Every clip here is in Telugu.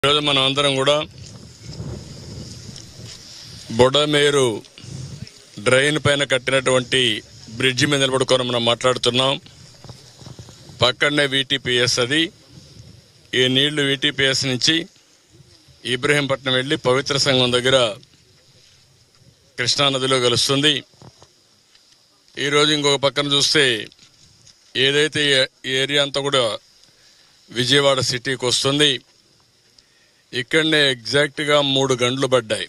ఈరోజు మనం అందరం కూడా బొడమేరు డ్రైన్ పైన కట్టినటువంటి బ్రిడ్జి మీద నిలబడుకొని మనం మాట్లాడుతున్నాం. పక్కనే వీటీపీఎస్, అది ఈ నీళ్లు వీటీపీఎస్ నుంచి ఇబ్రహీంపట్నం వెళ్ళి పవిత్ర సంఘం దగ్గర కృష్ణానదిలో కలుస్తుంది. ఈరోజు ఇంకొక పక్కన చూస్తే ఏదైతే ఈ ఏరియా అంతా కూడా విజయవాడ సిటీకి వస్తుంది. ఇక్కడనే ఎగ్జాక్ట్గా 3 గంటలు పడ్డాయి.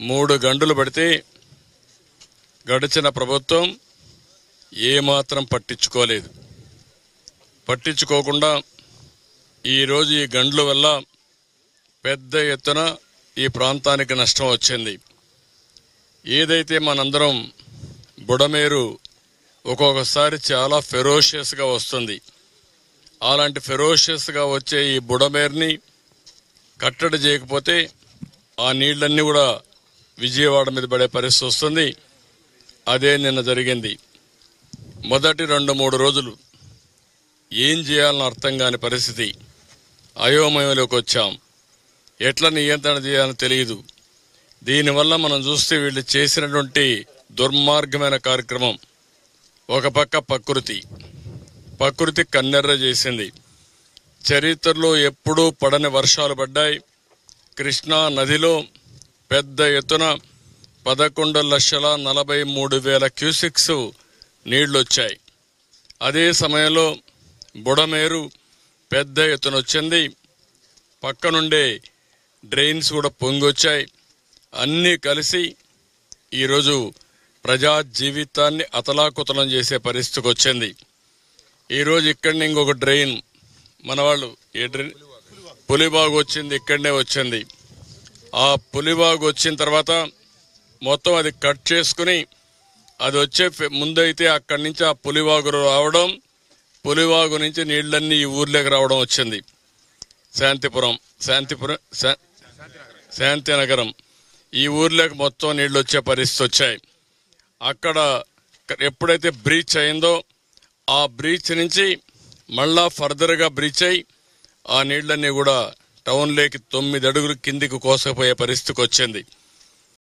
3 గంటలు పడితే గడిచిన ప్రభుత్వం ఏమాత్రం పట్టించుకోలేదు. పట్టించుకోకుండా ఈరోజు ఈ గంటల వల్ల పెద్ద ఎత్తున ఈ ప్రాంతానికి నష్టం వచ్చింది. ఏదైతే మనందరం బుడమేరు ఒక్కొక్కసారి చాలా ఫెరోషియస్గా వస్తుంది. అలాంటి ఫెరోషియస్గా వచ్చే ఈ బుడమేరుని కట్టడి చేయకపోతే ఆ నీళ్ళన్నీ కూడా విజయవాడ మీద పడే పరిస్థితి వస్తుంది. అదే నిన్న జరిగింది. మొదటి 2-3 రోజులు ఏం చేయాలని అర్థం కాని పరిస్థితి, అయోమయంలోకి వచ్చాం. ఎట్లా నియంత్రణ చేయాలని తెలియదు. దీనివల్ల మనం చూస్తే వీళ్ళు చేసినటువంటి దుర్మార్గమైన కార్యక్రమం, ఒక పక్క ప్రకృతి కన్నెర్ర చేసింది. చరిత్రలో ఎప్పుడూ పడని వర్షాలు పడ్డాయి. కృష్ణా నదిలో పెద్ద ఎత్తున 11,43,000 క్యూసెక్స్ నీళ్లు వచ్చాయి. అదే సమయంలో బుడమేరు పెద్ద ఎత్తున వచ్చింది. పక్కనుండే డ్రైన్స్ కూడా పొంగొచ్చాయి. అన్నీ కలిసి ఈరోజు ప్రజా జీవితాన్ని అతలాకుతలం చేసే పరిస్థితికి వచ్చింది. ఈరోజు ఇక్కడనే ఇంకొక డ్రైన్, మన వాళ్ళు ఏ డ్రైన్, పులిబాగు వచ్చింది, ఇక్కడనే వచ్చింది. ఆ పులిబాగు వచ్చిన తర్వాత మొత్తం అది కట్ చేసుకుని అది వచ్చే ముందైతే అక్కడి నుంచి ఆ పులివాగు రావడం, పులివాగు నుంచి నీళ్ళన్నీ ఈ ఊర్లోకి రావడం వచ్చింది. శాంతినగరం ఈ ఊర్లోకి మొత్తం నీళ్ళు వచ్చే పరిస్థితి వచ్చాయి. అక్కడ ఎప్పుడైతే బ్రీచ్ అయిందో ఆ బ్రీచ్ నుంచి మళ్ళా ఫర్దర్గా బ్రీచ్ అయి ఆ నీళ్ళన్నీ కూడా టౌన్లోకి 9 అడుగులు కిందికి కోసపోయే పరిస్థితికి వచ్చింది.